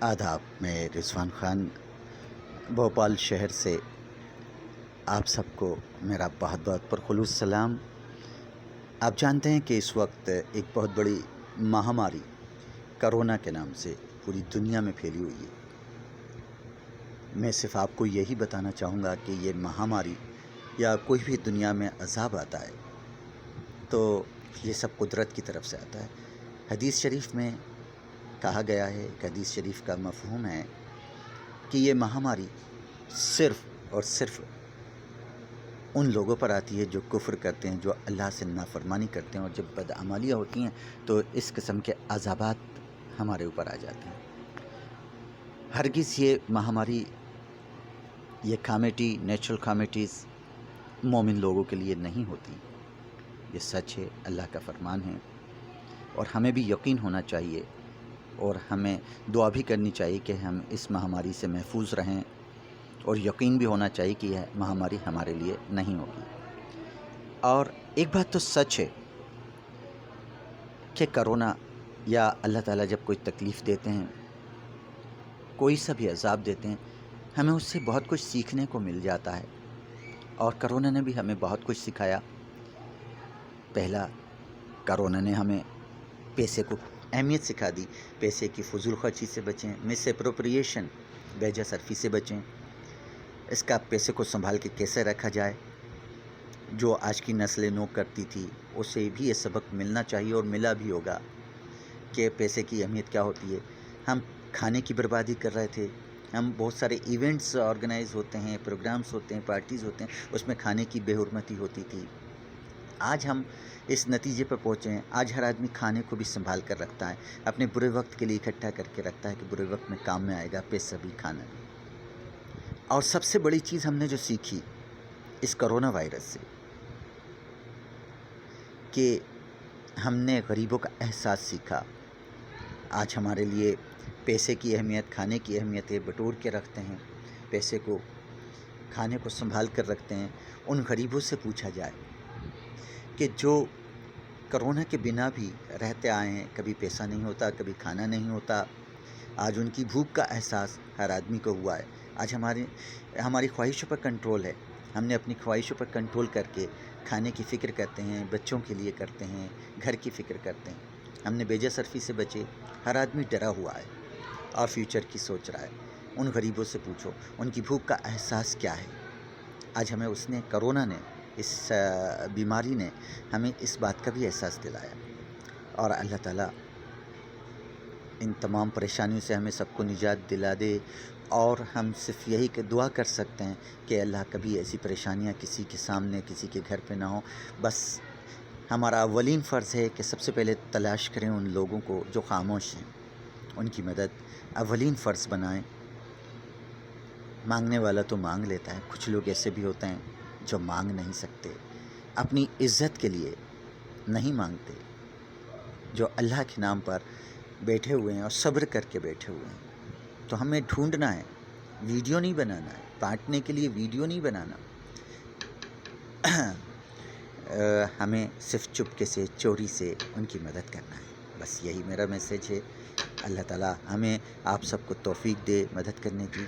आदाब। मैं रिजवान ख़ान भोपाल शहर से आप सबको मेरा बहुत बहुत पुरखुलूस सलाम। आप जानते हैं कि इस वक्त एक बहुत बड़ी महामारी कोरोना के नाम से पूरी दुनिया में फैली हुई है। मैं सिर्फ आपको यही बताना चाहूँगा कि ये महामारी या कोई भी दुनिया में अज़ाब आता है तो ये सब कुदरत की तरफ से आता है। हदीस शरीफ में कहा गया है, एक हदीस शरीफ का मफ़हूम है कि ये महामारी सिर्फ़ और सिर्फ़ उन लोगों पर आती है जो कुफ्र करते हैं, जो अल्लाह से नाफरमानी करते हैं, और जब बदअमालियाँ होती हैं तो इस किस्म के अज़ाबात हमारे ऊपर आ जाते हैं। हरगिज़ ये महामारी, ये कामेटी, नेचुरल कामेटीज़ मोमिन लोगों के लिए नहीं होती। ये सच है, अल्लाह का फरमान है, और हमें भी यकीन होना चाहिए और हमें दुआ भी करनी चाहिए कि हम इस महामारी से महफूज रहें, और यकीन भी होना चाहिए कि यह महामारी हमारे लिए नहीं होगी। और एक बात तो सच है कि कोरोना या अल्लाह ताला जब कोई तकलीफ़ देते हैं, कोई सा भी अज़ाब देते हैं, हमें उससे बहुत कुछ सीखने को मिल जाता है। और कोरोना ने भी हमें बहुत कुछ सिखाया। पहला, कोरोना ने हमें पैसे को अहमियत सिखा दी। पैसे की फ़ुज़ूल ख़र्ची से बचें, मिस एप्रोप्रिएशन, बेजा सरफ़ी से बचें। इसका पैसे को संभाल के कैसे रखा जाए, जो आज की नस्लें नो करती थी, उसे भी ये सबक मिलना चाहिए और मिला भी होगा कि पैसे की अहमियत क्या होती है। हम खाने की बर्बादी कर रहे थे। हम बहुत सारे इवेंट्स ऑर्गेनाइज़ होते हैं, प्रोग्राम्स होते हैं, पार्टीज़ होते हैं, उसमें खाने की बेहुरमती होती थी। आज हम इस नतीजे पर पहुँचे हैं। आज हर आदमी खाने को भी संभाल कर रखता है, अपने बुरे वक्त के लिए इकट्ठा करके रखता है कि बुरे वक्त में काम में आएगा, पैसा भी, खाना भी। और सबसे बड़ी चीज़ हमने जो सीखी इस कोरोना वायरस से, कि हमने गरीबों का एहसास सीखा। आज हमारे लिए पैसे की अहमियत, खाने की अहमियत है। बटोर के रखते हैं पैसे को, खाने को संभाल कर रखते हैं। उन गरीबों से पूछा जाए कि जो कोरोना के बिना भी रहते आए हैं, कभी पैसा नहीं होता, कभी खाना नहीं होता, आज उनकी भूख का एहसास हर आदमी को हुआ है। आज हमारी ख्वाहिशों पर कंट्रोल है। हमने अपनी ख्वाहिशों पर कंट्रोल करके खाने की फ़िक्र करते हैं, बच्चों के लिए करते हैं, घर की फ़िक्र करते हैं। हमने बेजा सरफ़ी से बचे। हर आदमी डरा हुआ है और फ्यूचर की सोच रहा है। उन गरीबों से पूछो उनकी भूख का एहसास क्या है। आज हमें कोरोना ने, इस बीमारी ने हमें इस बात का भी एहसास दिलाया। और अल्लाह ताला इन तमाम परेशानियों से हमें सबको निजात दिला दे। और हम सिर्फ़ यही दुआ कर सकते हैं कि अल्लाह कभी ऐसी परेशानियां किसी के सामने, किसी के घर पे ना हो। बस हमारा अव्वलीन फ़र्ज़ है कि सबसे पहले तलाश करें उन लोगों को जो ख़ामोश हैं, उनकी मदद अव्वलीन फ़र्ज़ बनाएं। मांगने वाला तो मांग लेता है, कुछ लोग ऐसे भी होते हैं जो मांग नहीं सकते, अपनी इज़्ज़त के लिए नहीं मांगते, जो अल्लाह के नाम पर बैठे हुए हैं और सब्र करके बैठे हुए हैं। तो हमें ढूंढना है, वीडियो नहीं बनाना है, बांटने के लिए वीडियो नहीं बनाना। हमें सिर्फ चुपके से, चोरी से उनकी मदद करना है। बस यही मेरा मैसेज है। अल्लाह ताला हमें आप सबको तौफीक दे मदद करने की।